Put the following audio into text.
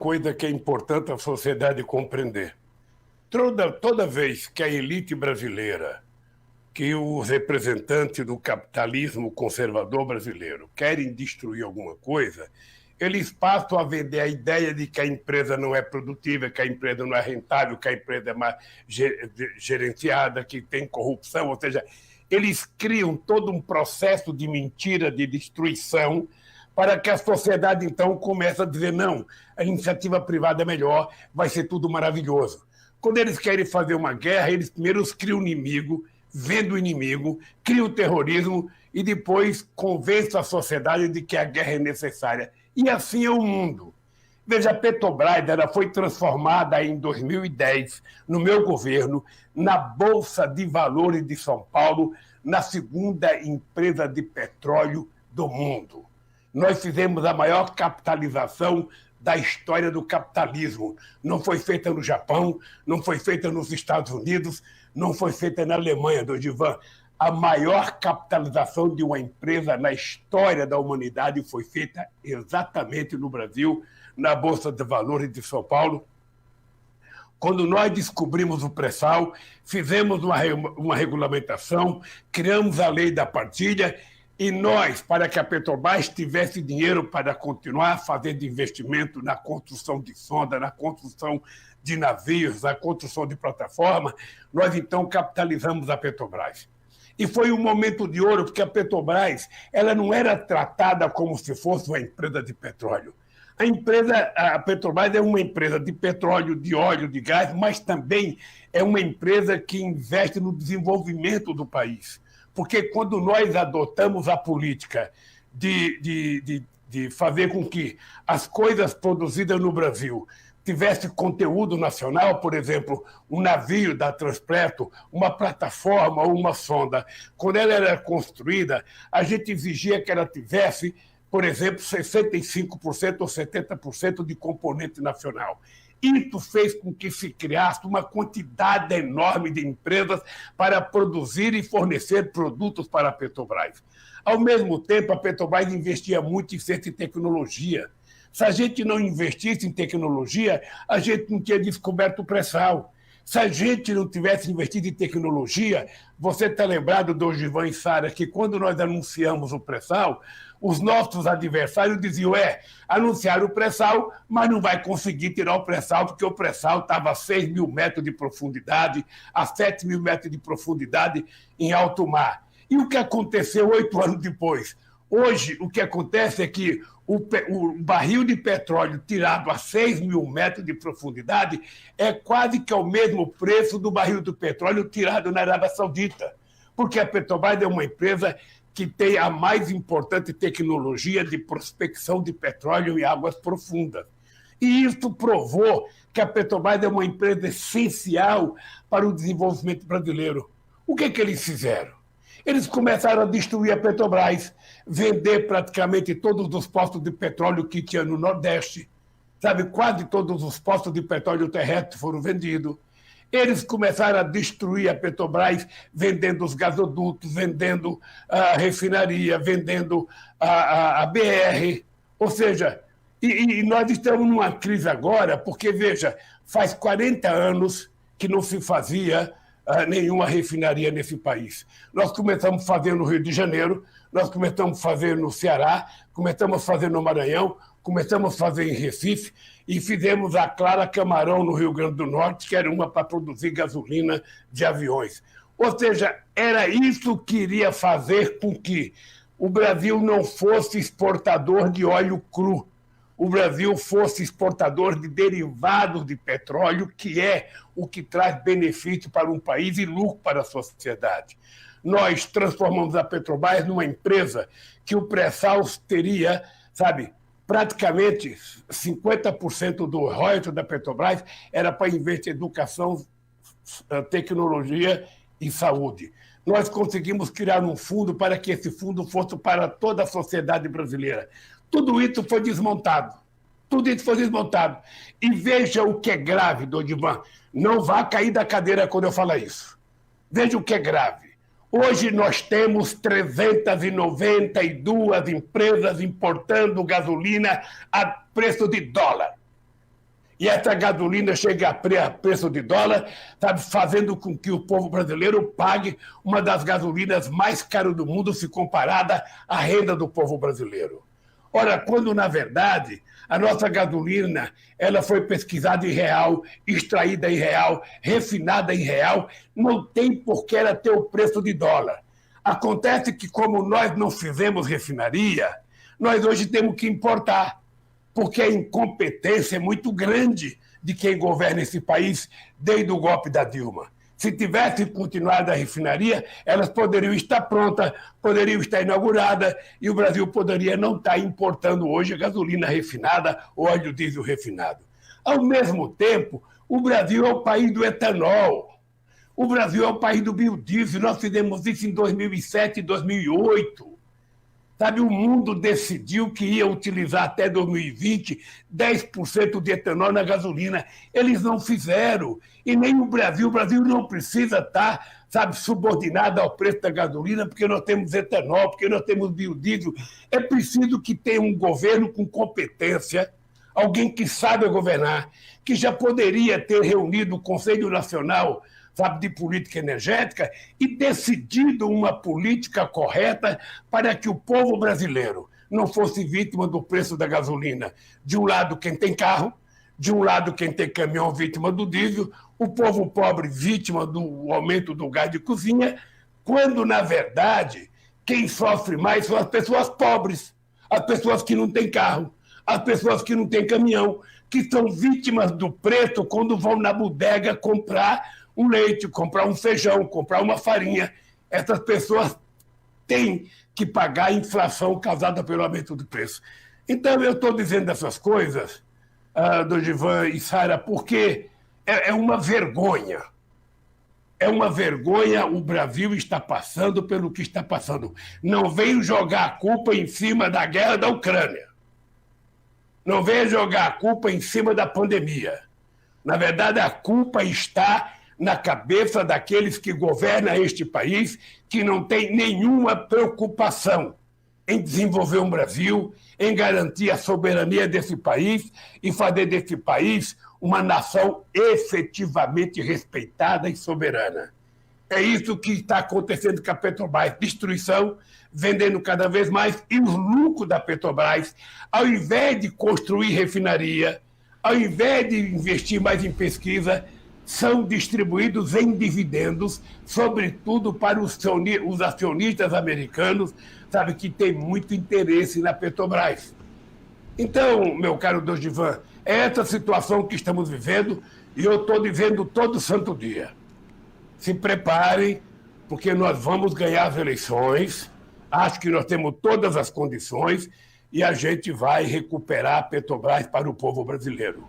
coisa que é importante a sociedade compreender. Toda vez que a elite brasileira, que os representantes do capitalismo conservador brasileiro querem destruir alguma coisa, eles passam a vender a ideia de que a empresa não é produtiva, que a empresa não é rentável, que a empresa é mal gerenciada, que tem corrupção, ou seja, eles criam todo um processo de mentira, de destruição, para que a sociedade, então, comece a dizer não, a iniciativa privada é melhor, vai ser tudo maravilhoso. Quando eles querem fazer uma guerra, eles primeiro criam o inimigo, vendem o inimigo, criam o terrorismo e depois convencem a sociedade de que a guerra é necessária. E assim é o mundo. Veja, a Petrobras ela foi transformada em 2010, no meu governo, na Bolsa de Valores de São Paulo, na segunda empresa de petróleo do mundo. Nós fizemos a maior capitalização da história do capitalismo. Não foi feita no Japão, não foi feita nos Estados Unidos, não foi feita na Alemanha, Dodivan. A maior capitalização de uma empresa na história da humanidade foi feita exatamente no Brasil, na Bolsa de Valores de São Paulo. Quando nós descobrimos o pré-sal, fizemos uma regulamentação, criamos a lei da partilha e nós, para que a Petrobras tivesse dinheiro para continuar fazendo investimento na construção de sonda, na construção de navios, na construção de plataforma, nós então capitalizamos a Petrobras. E foi um momento de ouro, porque a Petrobras ela não era tratada como se fosse uma empresa de petróleo. A Petrobras é uma empresa de petróleo, de óleo, de gás, mas também é uma empresa que investe no desenvolvimento do país. Porque quando nós adotamos a política de fazer com que as coisas produzidas no Brasil tivesse conteúdo nacional, por exemplo, um navio da Transpetro, uma plataforma ou uma sonda, quando ela era construída, a gente exigia que ela tivesse, por exemplo, 65% ou 70% de componente nacional. Isso fez com que se criasse uma quantidade enorme de empresas para produzir e fornecer produtos para a Petrobras. Ao mesmo tempo, a Petrobras investia muito em ciência e tecnologia. Se a gente não investisse em tecnologia, a gente não tinha descoberto o pré-sal. Se a gente não tivesse investido em tecnologia, você está lembrado do Givan e Sara, que quando nós anunciamos o pré-sal, os nossos adversários diziam, anunciaram o pré-sal, mas não vai conseguir tirar o pré-sal, porque o pré-sal estava a 6 mil metros de profundidade, a 7 mil metros de profundidade em alto mar. E o que aconteceu 8 anos depois? Hoje, o que acontece é que o barril de petróleo tirado a 6 mil metros de profundidade é quase que ao mesmo preço do barril do petróleo tirado na Arábia Saudita. Porque a Petrobras é uma empresa que tem a mais importante tecnologia de prospecção de petróleo em águas profundas. E isso provou que a Petrobras é uma empresa essencial para o desenvolvimento brasileiro. O que eles fizeram? Eles começaram a destruir a Petrobras, vender praticamente todos os postos de petróleo que tinha no Nordeste. Sabe, quase todos os postos de petróleo terrestre foram vendidos. Eles começaram a destruir a Petrobras, vendendo os gasodutos, vendendo a refinaria, vendendo a BR. Ou seja, e nós estamos numa crise agora, porque, veja, faz 40 anos que não se fazia nenhuma refinaria nesse país. Nós começamos a fazer no Rio de Janeiro, nós começamos a fazer no Ceará, começamos a fazer no Maranhão, começamos a fazer em Recife e fizemos a Clara Camarão no Rio Grande do Norte, que era uma para produzir gasolina de aviões. Ou seja, era isso que iria fazer com que o Brasil não fosse exportador de óleo cru, o Brasil fosse exportador de derivados de petróleo, que é o que traz benefício para um país e lucro para a sociedade. Nós transformamos a Petrobras numa empresa que o pré-sal teria, sabe, praticamente 50% do royalties da Petrobras era para investir em educação, tecnologia e saúde. Nós conseguimos criar um fundo para que esse fundo fosse para toda a sociedade brasileira. Tudo isso foi desmontado. Tudo isso foi desmontado. E veja o que é grave, Dodivan. Não vá cair da cadeira quando eu falar isso. Veja o que é grave. Hoje nós temos 392 empresas importando gasolina a preço de dólar. e essa gasolina chega a preço de dólar, sabe, fazendo com que o povo brasileiro pague uma das gasolinas mais caras do mundo se comparada à renda do povo brasileiro. Ora, quando, na verdade, a nossa gasolina ela foi pesquisada em real, extraída em real, refinada em real, não tem por que ela ter o preço de dólar. Acontece que, como nós não fizemos refinaria, nós hoje temos que importar, porque a incompetência é muito grande de quem governa esse país desde o golpe da Dilma. Se tivesse continuado a refinaria, elas poderiam estar prontas, poderiam estar inauguradas, e o Brasil poderia não estar importando hoje gasolina refinada ou óleo diesel refinado. Ao mesmo tempo, o Brasil é o país do etanol. O Brasil é o país do biodiesel. Nós fizemos isso em 2007 e 2008. Sabe, o mundo decidiu que ia utilizar até 2020 10% de etanol na gasolina. Eles não fizeram. E nem o Brasil. O Brasil não precisa estar, sabe, subordinado ao preço da gasolina, porque nós temos etanol, porque nós temos biodiesel. É preciso que tenha um governo com competência, alguém que sabe governar, que já poderia ter reunido o Conselho Nacional, sabe, de política energética e decidido uma política correta para que o povo brasileiro não fosse vítima do preço da gasolina. De um lado, quem tem carro, de um lado, quem tem caminhão, vítima do diesel, o povo pobre, vítima do aumento do gás de cozinha, quando, na verdade, quem sofre mais são as pessoas pobres, as pessoas que não têm carro, as pessoas que não têm caminhão, que são vítimas do preço quando vão na bodega comprar um leite, comprar um feijão, comprar uma farinha. Essas pessoas têm que pagar a inflação causada pelo aumento do preço. Então, eu estou dizendo essas coisas, Dodivan e Sara, porque é uma vergonha. É uma vergonha o Brasil está passando pelo que está passando. Não venho jogar a culpa em cima da guerra da Ucrânia. Não venho jogar a culpa em cima da pandemia. Na verdade, a culpa está na cabeça daqueles que governam este país, que não tem nenhuma preocupação em desenvolver um Brasil, em garantir a soberania desse país e fazer desse país uma nação efetivamente respeitada e soberana. É isso que está acontecendo com a Petrobras, destruição, vendendo cada vez mais, e os lucros da Petrobras, ao invés de construir refinaria, ao invés de investir mais em pesquisa, são distribuídos em dividendos, sobretudo para os acionistas americanos, sabe, que têm muito interesse na Petrobras. Então, meu caro Dodivan, é essa situação que estamos vivendo, e eu estou dizendo todo santo dia. Se preparem, porque nós vamos ganhar as eleições, acho que nós temos todas as condições, e a gente vai recuperar a Petrobras para o povo brasileiro.